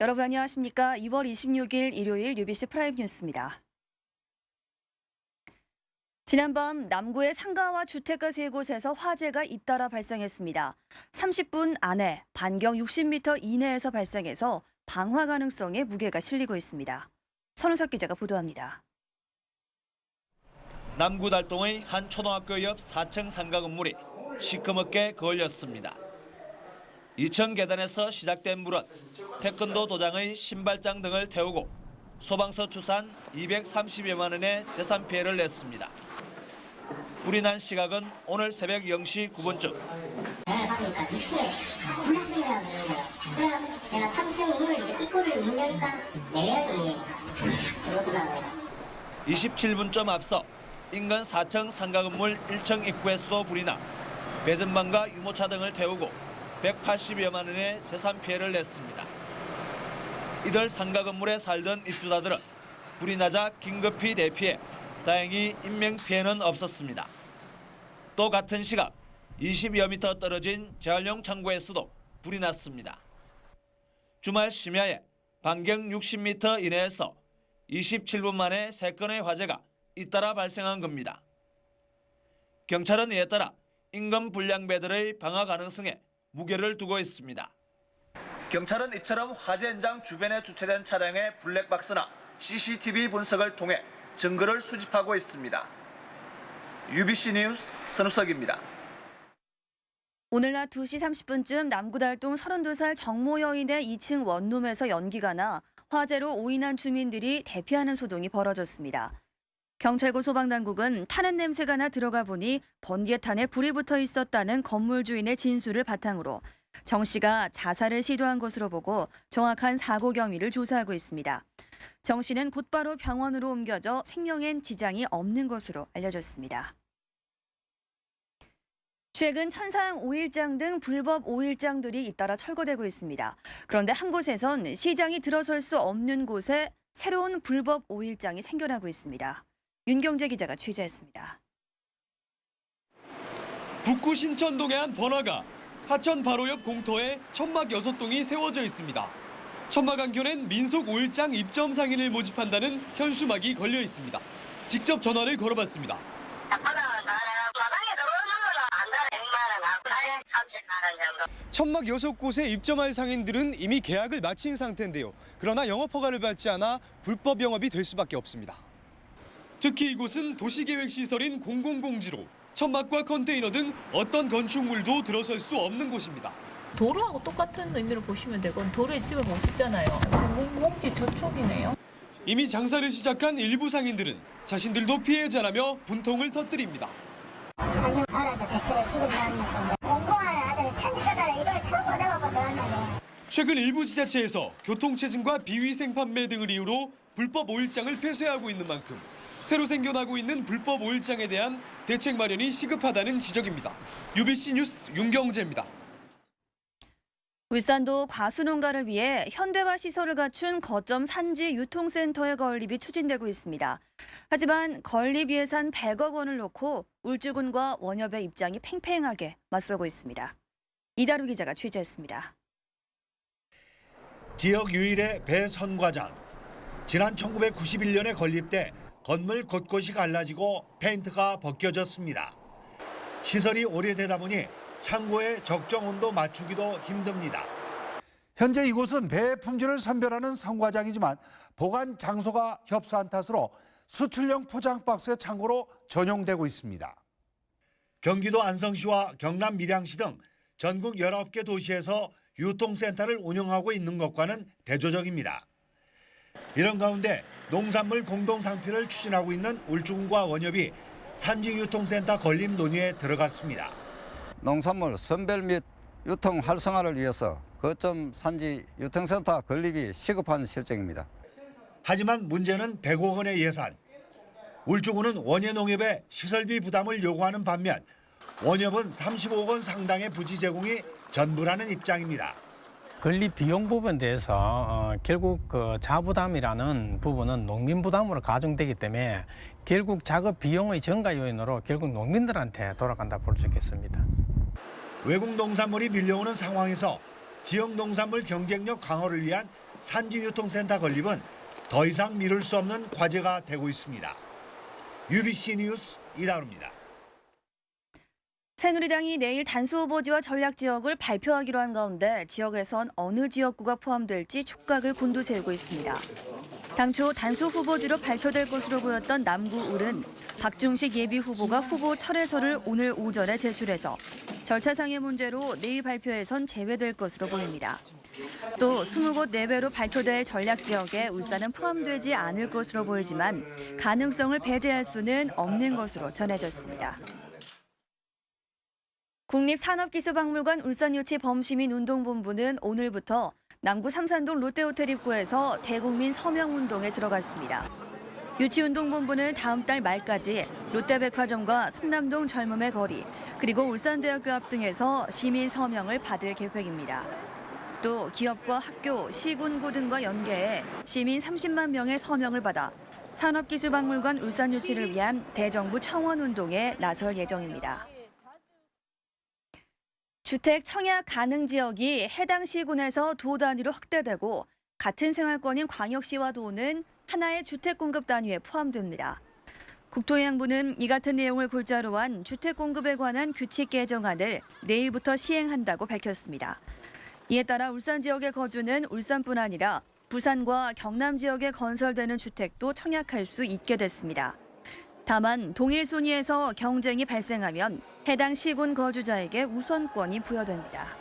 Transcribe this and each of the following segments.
여러분 안녕하십니까? 2월 26일 일요일 UBC 프라임 뉴스입니다. 지난밤 남구의 상가와 주택가 세 곳에서 화재가 잇따라 발생했습니다. 30분 안에 반경 60m 이내에서 발생해서 방화 가능성에 무게가 실리고 있습니다. 선우석 기자가 보도합니다. 남구 달동의 한 초등학교 옆 4층 상가 건물이 시커멓게 걸렸습니다. 2층 계단에서 시작된 불은 태권도 도장의 신발장 등을 태우고 소방서 추산 230여만 원의 재산 피해를 냈습니다. 불이 난 시각은 오늘 새벽 0시 9분쯤. 내가 가니까 2층에 불났습니다. 그래서 제가 3층 문을 이제 입구를 문 여니까 내려야지 들어오더라고요. 27분쯤 앞서 인근 4층 상가 건물 1층 입구에서도 불이 나 배전반과 유모차 등을 태우고 180여만 원의 재산 피해를 냈습니다. 이들 상가 건물에 살던 입주자들은 불이 나자 긴급히 대피해 다행히 인명 피해는 없었습니다. 또 같은 시각 20여 미터 떨어진 재활용 창고에서도 불이 났습니다. 주말 심야에 반경 60m 이내에서 27분 만에 3건의 화재가 잇따라 발생한 겁니다. 경찰은 이에 따라 인근 불량배들의 방화 가능성에 무게를 두고 있습니다. 경찰은 이처럼 화재 현장 주변에 주차된 차량의 블랙박스나 CCTV 분석을 통해 증거를 수집하고 있습니다. UBC 뉴스 선우석입니다. 오늘 낮 2시 30분쯤 남구달동 32살 정모 여인의 2층 원룸에서 연기가 나 화재로 오인한 주민들이 대피하는 소동이 벌어졌습니다. 경찰과 소방당국은 타는 냄새가 나 들어가 보니 번개탄에 불이 붙어 있었다는 건물 주인의 진술을 바탕으로 정 씨가 자살을 시도한 것으로 보고 정확한 사고 경위를 조사하고 있습니다. 정 씨는 곧바로 병원으로 옮겨져 생명엔 지장이 없는 것으로 알려졌습니다. 최근 천상 오일장 등 불법 오일장들이 잇따라 철거되고 있습니다. 그런데 한 곳에선 시장이 들어설 수 없는 곳에 새로운 불법 오일장이 생겨나고 있습니다. 윤경재 기자가 취재했습니다. 북구 신천동의 한 번화가, 하천 바로 옆 공터에 천막 6동이 세워져 있습니다. 천막 한켠엔 민속 오일장 입점 상인을 모집한다는 현수막이 걸려 있습니다. 직접 전화를 걸어봤습니다. 천막 6곳에 입점할 상인들은 이미 계약을 마친 상태인데요. 그러나 영업 허가를 받지 않아 불법 영업이 될 수밖에 없습니다. 특히 이곳은 도시계획시설인 공공공지로 천막과 컨테이너 등 어떤 건축물도 들어설 수 없는 곳입니다. 도로하고 똑같은 의미로 보시면 되고 도로에 집을 못 짓잖아요. 공공공지 저촉이네요. 이미 장사를 시작한 일부 상인들은 자신들도 피해자라며 분통을 터뜨립니다. 작년 알아서 대책을 시급하면서 공공할 아들 천지가다 이걸 처음 얻어먹고 들었는데 최근 일부 지자체에서 교통체증과 비위생 판매 등을 이유로 불법 오일장을 폐쇄하고 있는 만큼 새로 생겨나고 있는 불법 오일장에 대한 대책 마련이 시급하다는 지적입니다. UBC 뉴스 윤경재입니다. 울산도 과수농가를 위해 현대화 시설을 갖춘 거점 산지 유통센터의 건립이 추진되고 있습니다. 하지만 건립 예산 100억 원을 놓고 울주군과 원협의 입장이 팽팽하게 맞서고 있습니다. 이다루 기자가 취재했습니다. 지역 유일의 배선과장. 지난 1991년에 건립돼 건물 곳곳이 갈라지고 페인트가 벗겨졌습니다. 시설이 오래되다 보니 창고의 적정 온도 맞추기도 힘듭니다. 현재 이곳은 배 품질을 선별하는 선과장이지만 보관 장소가 협소한 탓으로 수출용 포장 박스의 창고로 전용되고 있습니다. 경기도 안성시와 경남 밀양시 등 전국 19개 도시에서 유통센터를 운영하고 있는 것과는 대조적입니다. 이런 가운데 농산물 공동상표를 추진하고 있는 울주군과 원협이 산지유통센터 건립 논의에 들어갔습니다. 농산물 선별 및 유통 활성화를 위해서 거점 산지 유통센터 건립이 시급한 실정입니다. 하지만 문제는 100억 원의 예산. 울주군은 원예농협에 시설비 부담을 요구하는 반면 원협은 35억 원 상당의 부지 제공이 전부라는 입장입니다. 건립 비용 부분에 대해서 결국 그 자부담이라는 부분은 농민 부담으로 가중되기 때문에 결국 작업 비용의 증가 요인으로 결국 농민들한테 돌아간다 볼 수 있겠습니다. 외국 농산물이 밀려오는 상황에서 지역 농산물 경쟁력 강화를 위한 산지유통센터 건립은 더 이상 미룰 수 없는 과제가 되고 있습니다. UBC 뉴스 이다루입니다. 새누리당이 내일 단수 후보지와 전략 지역을 발표하기로 한 가운데 지역에선 어느 지역구가 포함될지 촉각을 곤두세우고 있습니다. 당초 단수 후보지로 발표될 것으로 보였던 남구을은 박중식 예비 후보가 후보 철회서를 오늘 오전에 제출해서 절차상의 문제로 내일 발표에선 제외될 것으로 보입니다. 또 20곳 내외로 발표될 전략 지역에 울산은 포함되지 않을 것으로 보이지만 가능성을 배제할 수는 없는 것으로 전해졌습니다. 국립산업기술박물관 울산유치범시민운동본부는 오늘부터 남구 삼산동 롯데호텔 입구에서 대국민 서명운동에 들어갔습니다. 유치운동본부는 다음 달 말까지 롯데백화점과 성남동 젊음의 거리, 그리고 울산대학교 앞 등에서 시민 서명을 받을 계획입니다. 또 기업과 학교, 시군구 등과 연계해 시민 30만 명의 서명을 받아 산업기술박물관 울산유치를 위한 대정부 청원운동에 나설 예정입니다. 주택 청약 가능 지역이 해당 시군에서 도 단위로 확대되고 같은 생활권인 광역시와 도는 하나의 주택 공급 단위에 포함됩니다. 국토해양부는 이 같은 내용을 골자로 한 주택 공급에 관한 규칙 개정안을 내일부터 시행한다고 밝혔습니다. 이에 따라 울산 지역에 거주는 울산뿐 아니라 부산과 경남 지역에 건설되는 주택도 청약할 수 있게 됐습니다. 다만 동일 순위에서 경쟁이 발생하면 해당 시군 거주자에게 우선권이 부여됩니다.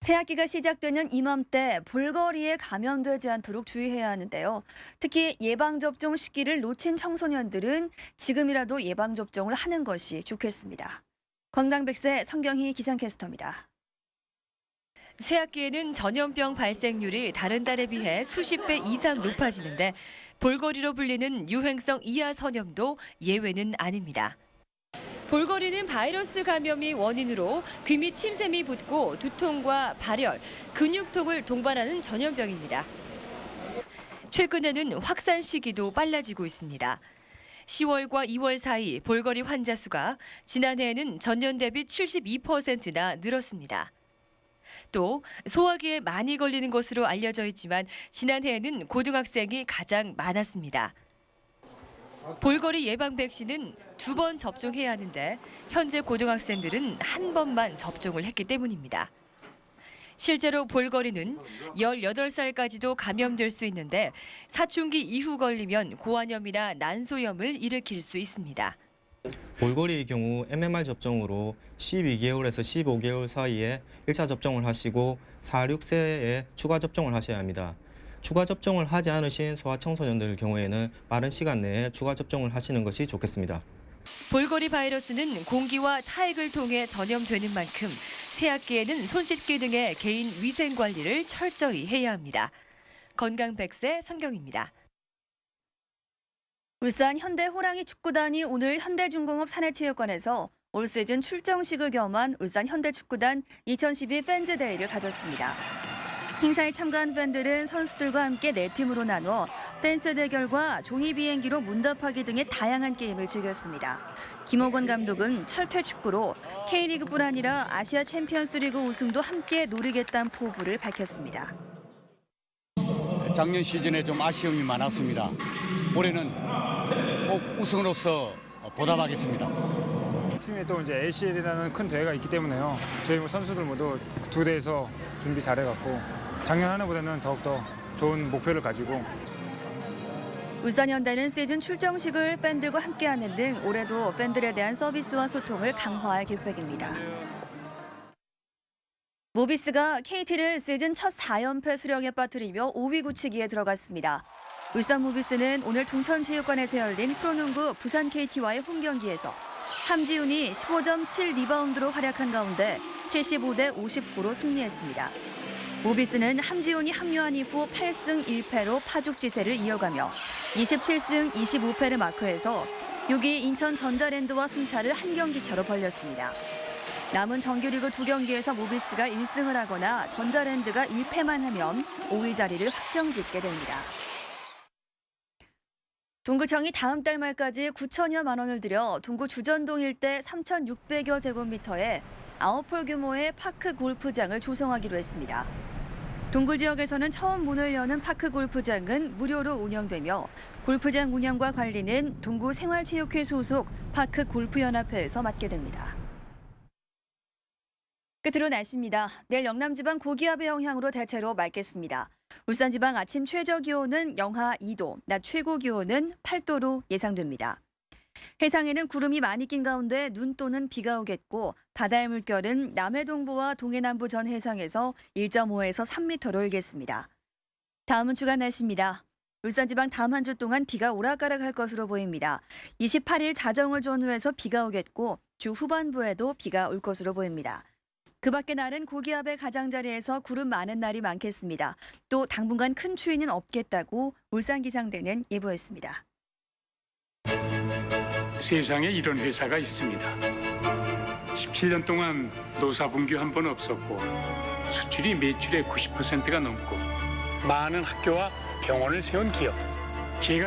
새학기가 시작되는 이맘때 볼거리에 감염되지 않도록 주의해야 하는데요. 특히 예방접종 시기를 놓친 청소년들은 지금이라도 예방접종을 하는 것이 좋겠습니다. 건강백세 성경희 기상캐스터입니다. 새학기에는 전염병 발생률이 다른 달에 비해 수십 배 이상 높아지는데 볼거리로 불리는 유행성 이하 선염도 예외는 아닙니다. 볼거리는 바이러스 감염이 원인으로 귀 및 침샘이 붓고 두통과 발열, 근육통을 동반하는 전염병입니다. 최근에는 확산 시기도 빨라지고 있습니다. 10월과 2월 사이 볼거리 환자 수가 지난해에는 전년 대비 72%나 늘었습니다. 또 소화기에 많이 걸리는 것으로 알려져 있지만 지난해에는 고등학생이 가장 많았습니다. 볼거리 예방 백신은 2번 접종해야 하는데 현재 고등학생들은 1번만 접종을 했기 때문입니다. 실제로 볼거리는 18살까지도 감염될 수 있는데 사춘기 이후 걸리면 고환염이나 난소염을 일으킬 수 있습니다. 볼거리의 경우 MMR 접종으로 12개월에서 15개월 사이에 1차 접종을 하시고 4, 6세에 추가 접종을 하셔야 합니다. 추가 접종을 하지 않으신 소아청소년들 경우에는 빠른 시간 내에 추가 접종을 하시는 것이 좋겠습니다. 볼거리 바이러스는 공기와 타액을 통해 전염되는 만큼 새학기에는 손 씻기 등의 개인 위생 관리를 철저히 해야 합니다. 건강 100세 성경입니다. 울산 현대 호랑이 축구단이 오늘 현대중공업 사내체육관에서 올 시즌 출정식을 겸한 울산 현대축구단 2012 팬즈데이를 가졌습니다. 행사에 참가한 팬들은 선수들과 함께 4팀으로 나눠 댄스 대결과 종이 비행기로 문답하기 등의 다양한 게임을 즐겼습니다. 김호건 감독은 철퇴 축구로 K리그뿐 아니라 아시아 챔피언스리그 우승도 함께 노리겠다는 포부를 밝혔습니다. 작년 시즌에 좀 아쉬움이 많았습니다. 올해는 꼭 우승으로서 보답하겠습니다. 팀에 또 이제 ACL이라는 큰 대회가 있기 때문에요. 저희 선수들 모두 2대에서 준비 잘해갖고 작년 한 해보다는 더욱더 좋은 목표를 가지고. 울산 현대는 시즌 출정식을 팬들과 함께하는 등 올해도 팬들에 대한 서비스와 소통을 강화할 계획입니다. 모비스가 KT를 시즌 첫 4연패 수령에 빠뜨리며 5위 굳히기에 들어갔습니다. 울산 모비스는 오늘 동천체육관에서 열린 프로농구 부산 KT와의 홈경기에서 함지훈이 15.7 리바운드로 활약한 가운데 75대 59로 승리했습니다. 모비스는 함지훈이 합류한 이후 8승 1패로 파죽지세를 이어가며 27승 25패를 마크해서 6위 인천 전자랜드와 승차를 한 경기 차로 벌렸습니다. 남은 정규리그 2경기에서 모비스가 1승을 하거나 전자랜드가 1패만 하면 5위 자리를 확정짓게 됩니다. 동구청이 다음 달 말까지 9천여만 원을 들여 동구 주전동 일대 3,600여 제곱미터에 9홀 규모의 파크 골프장을 조성하기로 했습니다. 동구 지역에서는 처음 문을 여는 파크 골프장은 무료로 운영되며 골프장 운영과 관리는 동구 생활체육회 소속 파크 골프연합회에서 맡게 됩니다. 끝으로 날씨입니다. 내일 영남지방 고기압의 영향으로 대체로 맑겠습니다. 울산지방 아침 최저 기온은 영하 2도, 낮 최고 기온은 8도로 예상됩니다. 해상에는 구름이 많이 낀 가운데 눈 또는 비가 오겠고 바다의 물결은 남해동부와 동해남부 전 해상에서 1.5에서 3m로 일겠습니다. 다음은 주간 날씨입니다. 울산지방 다음 한 주 동안 비가 오락가락할 것으로 보입니다. 28일 자정을 전후해서 비가 오겠고 주 후반부에도 비가 올 것으로 보입니다. 그 밖의 날은 고기압의 가장자리에서 구름 많은 날이 많겠습니다. 또 당분간 큰 추위는 없겠다고 울산기상대는 예보했습니다. 세상에 이런 회사가 있습니다. 17년 동안 노사분규 한 번 없었고 수출이 매출의 90%가 넘고 많은 학교와 병원을 세운 기업. 제가